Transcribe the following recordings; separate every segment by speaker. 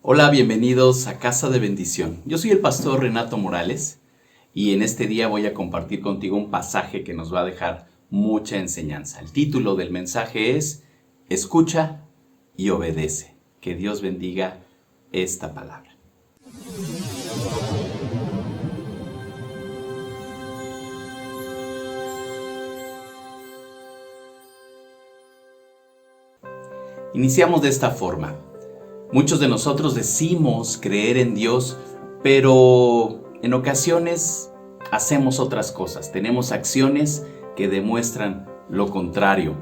Speaker 1: Hola, bienvenidos a Casa de Bendición. Yo soy el pastor Renato Morales y en este día voy a compartir contigo un pasaje que nos va a dejar mucha enseñanza. El título del mensaje es Escucha y obedece. Que Dios bendiga esta palabra. Iniciamos de esta forma. Muchos de nosotros decimos creer en Dios, pero en ocasiones hacemos otras cosas. Tenemos acciones que demuestran lo contrario.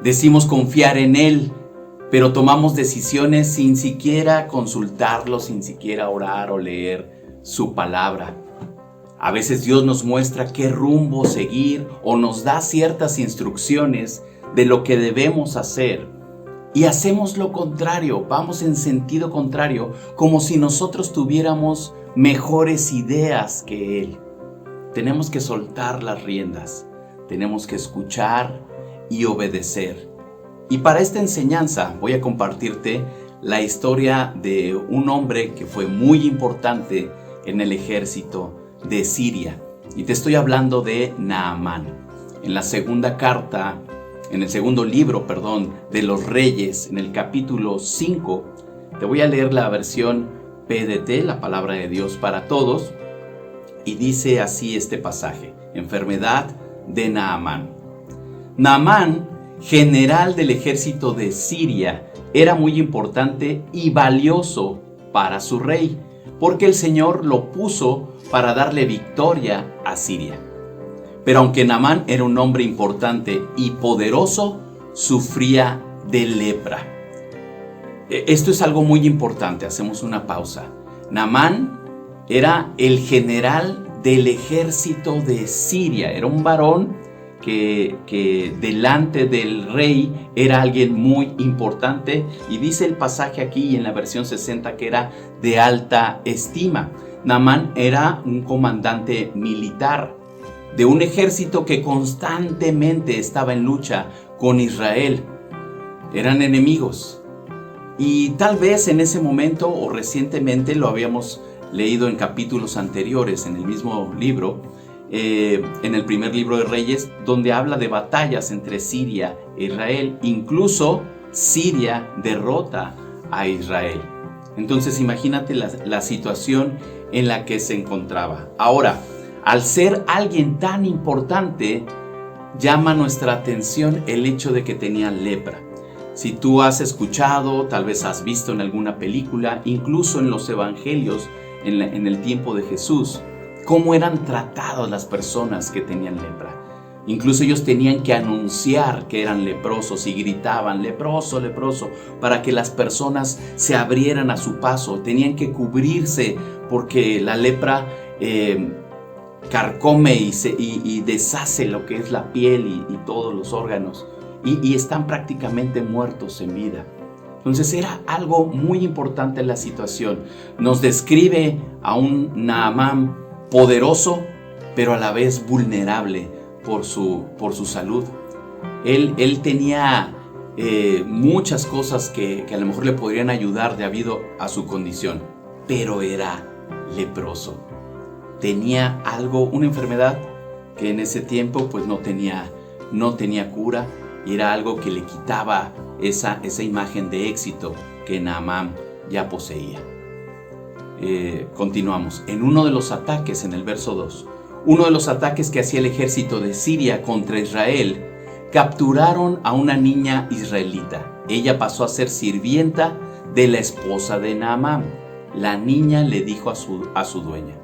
Speaker 1: Decimos confiar en Él, pero tomamos decisiones sin siquiera consultarlo, sin siquiera orar o leer su palabra. A veces Dios nos muestra qué rumbo seguir o nos da ciertas instrucciones de lo que debemos hacer. Y hacemos lo contrario, vamos en sentido contrario, como si nosotros tuviéramos mejores ideas que Él. Tenemos que soltar las riendas, tenemos que escuchar y obedecer. Y para esta enseñanza voy a compartirte la historia de un hombre que fue muy importante en el ejército de Siria. Y te estoy hablando de Naamán. En la en el segundo libro, de los Reyes, en el capítulo 5, te voy a leer la versión PDT, la palabra de Dios para todos, y dice así este pasaje: enfermedad de Naamán. Naamán, general del ejército de Siria, era muy importante y valioso para su rey, porque el Señor lo puso para darle victoria a Siria. Pero aunque Naamán era un hombre importante y poderoso, sufría de lepra. Esto es algo muy importante, hacemos una pausa. Naamán era el general del ejército de Siria, era un varón que delante del rey era alguien muy importante, y dice el pasaje aquí en la versión 60 que era de alta estima. Naamán era un comandante militar de un ejército que constantemente estaba en lucha con Israel. Eran enemigos. Y tal vez en ese momento o recientemente lo habíamos leído en capítulos anteriores en el mismo libro, en el primer libro de Reyes, donde habla de batallas entre Siria e Israel. Incluso Siria derrota a Israel. Entonces imagínate la situación en la que se encontraba. Ahora, al ser alguien tan importante, llama nuestra atención el hecho de que tenía lepra. Si tú has escuchado, tal vez has visto en alguna película, incluso en los evangelios, en el tiempo de Jesús, cómo eran tratadas las personas que tenían lepra. Incluso ellos tenían que anunciar que eran leprosos y gritaban: leproso, leproso, para que las personas se abrieran a su paso. Tenían que cubrirse porque la lepra carcome y deshace lo que es la piel y todos los órganos, y están prácticamente muertos en vida. Entonces era algo muy importante en la situación. Nos describe a un Naamán poderoso, pero a la vez vulnerable por su salud. Él tenía muchas cosas que a lo mejor le podrían ayudar debido a su condición, pero era leproso. Tenía una enfermedad que en ese tiempo pues no tenía cura, y era algo que le quitaba esa imagen de éxito que Naamán ya poseía. Continuamos. En uno de los ataques, en el verso 2, uno de los ataques que hacía el ejército de Siria contra Israel, capturaron a una niña israelita. Ella pasó a ser sirvienta de la esposa de Naamán. La niña le dijo a su dueña: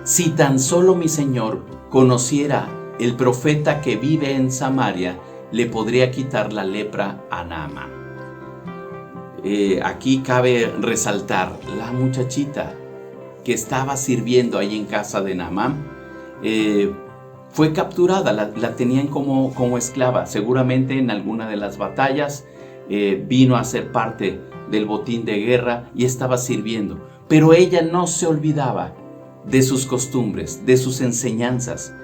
Speaker 1: si tan solo mi señor conociera el profeta que vive en Samaria, le podría quitar la lepra a Naamán. Aquí cabe resaltar, la muchachita que estaba sirviendo ahí en casa de Naamán fue capturada, la tenían como esclava. Seguramente en alguna de las batallas vino a ser parte del botín de guerra y estaba sirviendo. Pero ella no se olvidaba de sus costumbres, de sus enseñanzas.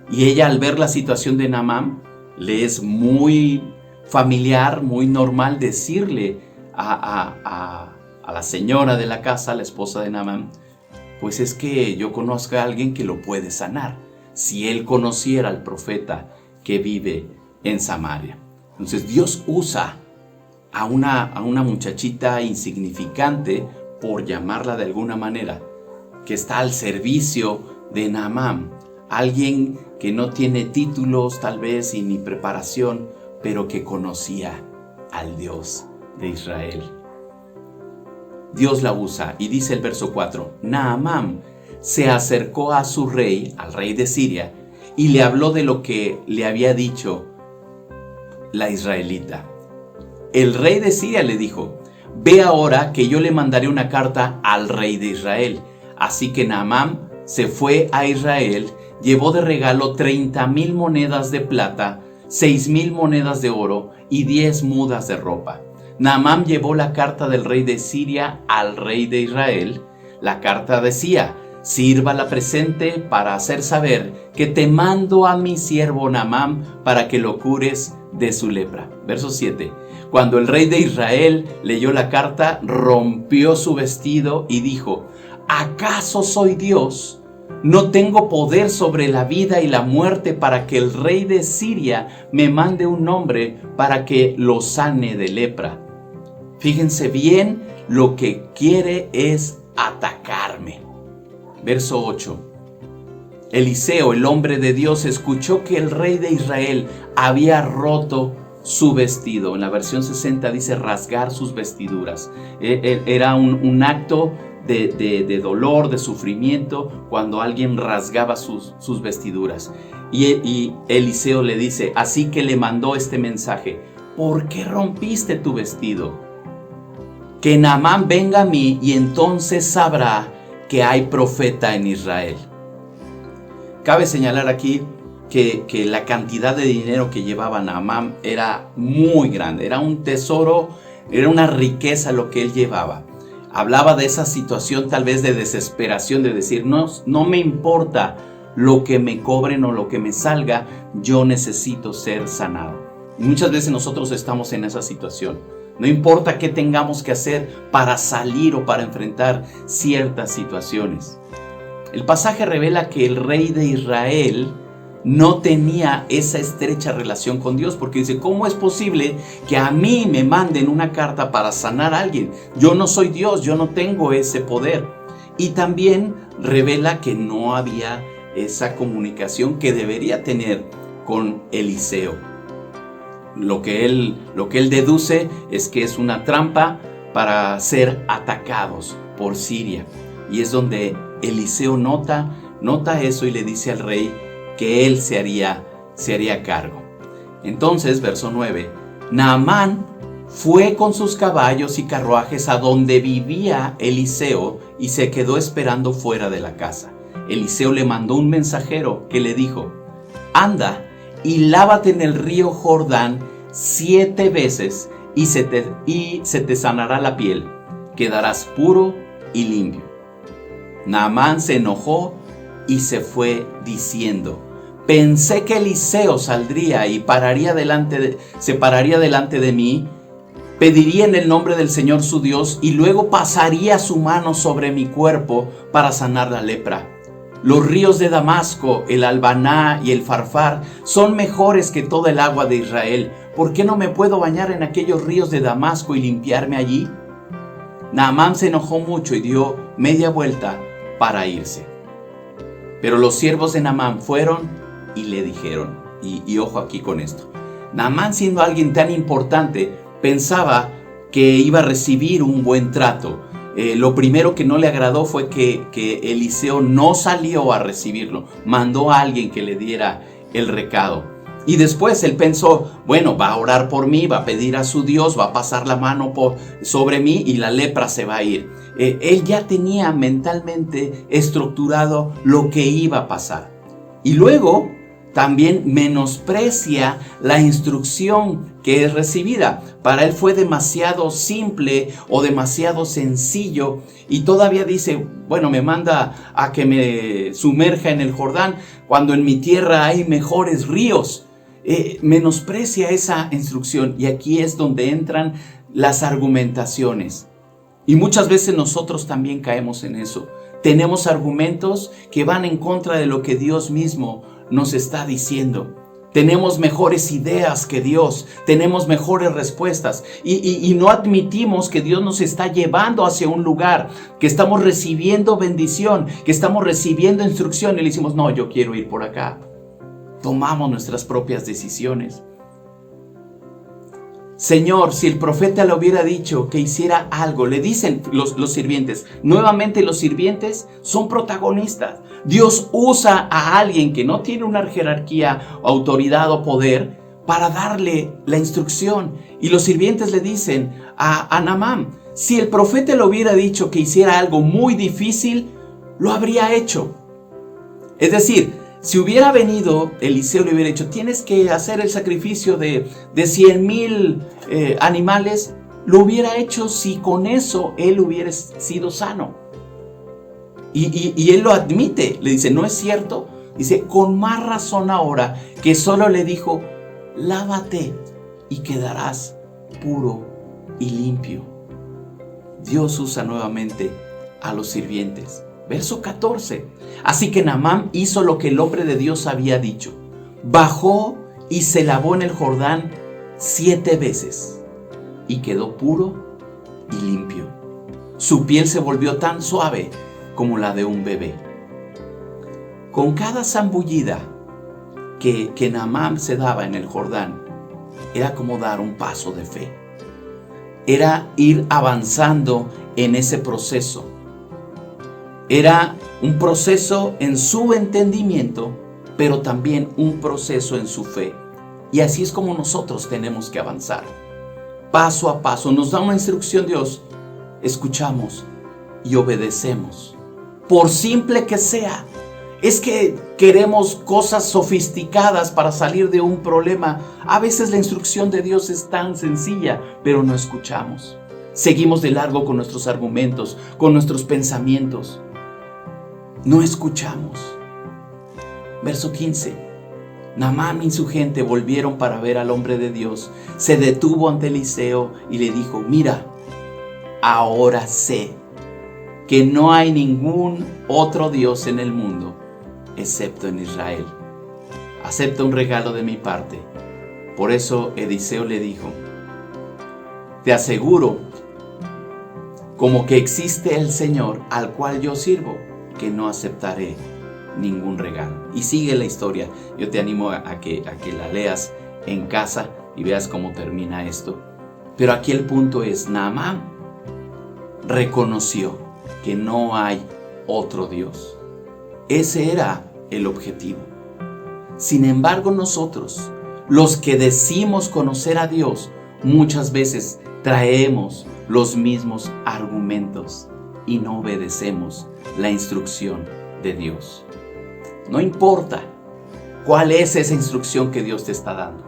Speaker 1: Y ella, al ver la situación de Naamán, le es muy familiar, muy normal decirle a a la señora de la casa, la esposa de Naamán, pues es que yo conozco a alguien que lo puede sanar. Si él conociera al profeta que vive en Samaria. Entonces Dios usa a una muchachita insignificante, por llamarla de alguna manera, que está al servicio de Naamán. Alguien que no tiene títulos tal vez y ni preparación, pero que conocía al Dios de Israel. Dios la usa y dice el verso 4, Naamán se acercó a su rey, al rey de Siria, y le habló de lo que le había dicho la israelita. El rey de Siria le dijo, ve ahora que yo le mandaré una carta al rey de Israel. Así que Naamán se fue a Israel, llevó de regalo 30,000 monedas de plata, 6,000 monedas de oro y 10 mudas de ropa. Naamán llevó la carta del rey de Siria al rey de Israel. La carta decía, sirva la presente para hacer saber que te mando a mi siervo Naamán para que lo cures de su lepra. Verso 7. Cuando el rey de Israel leyó la carta, rompió su vestido y dijo, ¿acaso soy Dios? ¿No tengo poder sobre la vida y la muerte para que el rey de Siria me mande un hombre para que lo sane de lepra? Fíjense bien, lo que quiere es atacarme. Verso 8. Eliseo, el hombre de Dios, escuchó que el rey de Israel había roto su vestido. En la versión 60 dice rasgar sus vestiduras. Era un acto de dolor, de sufrimiento, cuando alguien rasgaba sus vestiduras. Y Eliseo le dice, así que le mandó este mensaje, ¿por qué rompiste tu vestido? Que Naamán venga a mí y entonces sabrá que hay profeta en Israel. Cabe señalar aquí que la cantidad de dinero que llevaba Naamán era muy grande, era un tesoro, era una riqueza lo que él llevaba. Hablaba de esa situación tal vez de desesperación, de decir, no me importa lo que me cobren o lo que me salga, yo necesito ser sanado. Y muchas veces nosotros estamos en esa situación. No importa qué tengamos que hacer para salir o para enfrentar ciertas situaciones. El pasaje revela que el rey de Israel no tenía esa estrecha relación con Dios, porque dice, ¿cómo es posible que a mí me manden una carta para sanar a alguien? Yo no soy Dios, yo no tengo ese poder. Y también revela que no había esa comunicación que debería tener con Eliseo. Lo que él deduce es que es una trampa para ser atacados por Siria. Y es donde Eliseo nota eso y le dice al rey que él se haría cargo. Entonces, verso 9, Naamán fue con sus caballos y carruajes a donde vivía Eliseo y se quedó esperando fuera de la casa. Eliseo le mandó un mensajero que le dijo, anda y lávate en el río Jordán 7 veces y se te sanará la piel, quedarás puro y limpio. Naamán se enojó y se fue diciendo, pensé que Eliseo saldría y se pararía delante de mí, pediría en el nombre del Señor su Dios y luego pasaría su mano sobre mi cuerpo para sanar la lepra. Los ríos de Damasco, el Albaná y el Farfar son mejores que toda el agua de Israel. ¿Por qué no me puedo bañar en aquellos ríos de Damasco y limpiarme allí? Naamán se enojó mucho y dio media vuelta para irse. Pero los siervos de Naamán fueron y le dijeron, y ojo aquí con esto, Naamán, siendo alguien tan importante, pensaba que iba a recibir un buen trato. Lo primero que no le agradó fue que Eliseo no salió a recibirlo, mandó a alguien que le diera el recado. Y después él pensó, bueno, va a orar por mí, va a pedir a su Dios, va a pasar la mano sobre mí y la lepra se va a ir. Él ya tenía mentalmente estructurado lo que iba a pasar. Y luego también menosprecia la instrucción que es recibida. Para él fue demasiado simple o demasiado sencillo y todavía dice, bueno, me manda a que me sumerja en el Jordán cuando en mi tierra hay mejores ríos. Menosprecia esa instrucción y aquí es donde entran las argumentaciones. Y muchas veces nosotros también caemos en eso. Tenemos argumentos que van en contra de lo que Dios mismo nos está diciendo. Tenemos mejores ideas que Dios, tenemos mejores respuestas y no admitimos que Dios nos está llevando hacia un lugar, que estamos recibiendo bendición, que estamos recibiendo instrucción y le decimos, no, yo quiero ir por acá. Tomamos nuestras propias decisiones. Señor, si el profeta le hubiera dicho que hiciera algo, le dicen los sirvientes. Nuevamente los sirvientes son protagonistas. Dios usa a alguien que no tiene una jerarquía, autoridad o poder para darle la instrucción. Y los sirvientes le dicen a Naamán, si el profeta le hubiera dicho que hiciera algo muy difícil, lo habría hecho. Es decir, si hubiera venido Eliseo le hubiera dicho, tienes que hacer el sacrificio de 100,000 animales, lo hubiera hecho si con eso él hubiera sido sano. Y él lo admite, le dice, ¿no es cierto? Dice, con más razón ahora que solo le dijo, lávate y quedarás puro y limpio. Dios usa nuevamente a los sirvientes. Verso 14. Así que Naamán hizo lo que el hombre de Dios había dicho. Bajó y se lavó en el Jordán 7 veces y quedó puro y limpio. Su piel se volvió tan suave como la de un bebé. Con cada zambullida que Naamán se daba en el Jordán, era como dar un paso de fe. Era ir avanzando en ese proceso. Era un proceso en su entendimiento, pero también un proceso en su fe. Y así es como nosotros tenemos que avanzar. Paso a paso. Nos da una instrucción Dios. Escuchamos y obedecemos. Por simple que sea. Es que queremos cosas sofisticadas para salir de un problema. A veces la instrucción de Dios es tan sencilla, pero no escuchamos. Seguimos de largo con nuestros argumentos, con nuestros pensamientos. No escuchamos. Verso 15. Naamán y su gente volvieron para ver al hombre de Dios. Se detuvo ante Eliseo y le dijo, mira, ahora sé que no hay ningún otro Dios en el mundo excepto en Israel. Acepta un regalo de mi parte. Por eso Eliseo le dijo, te aseguro, como que existe el Señor al cual yo sirvo, que no aceptaré ningún regalo. Y sigue la historia. Yo te animo a que la leas en casa y veas cómo termina esto. Pero aquí el punto es, Naamán reconoció que no hay otro Dios. Ese era el objetivo. Sin embargo, nosotros, los que decimos conocer a Dios, muchas veces traemos los mismos argumentos y no obedecemos la instrucción de Dios. No importa cuál es esa instrucción que Dios te está dando.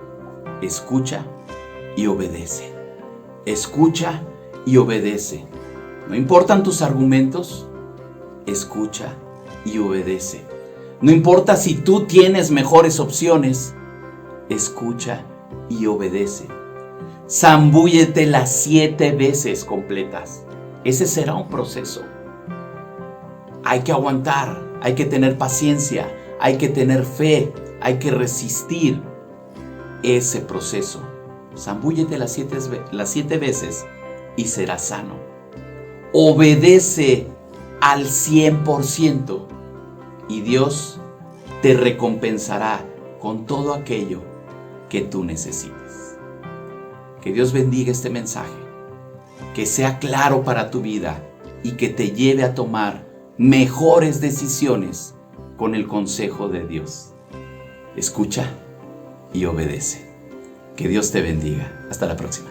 Speaker 1: Escucha y obedece. Escucha y obedece. No importan tus argumentos, escucha y obedece. No importa si tú tienes mejores opciones, escucha y obedece. Zambúllete las 7 veces completas. Ese será un proceso. Hay que aguantar, hay que tener paciencia, hay que tener fe, hay que resistir ese proceso. Zambúllete las 7 veces y serás sano. Obedece al 100% y Dios te recompensará con todo aquello que tú necesites. Que Dios bendiga este mensaje, que sea claro para tu vida y que te lleve a tomar mejores decisiones con el consejo de Dios. Escucha y obedece. Que Dios te bendiga. Hasta la próxima.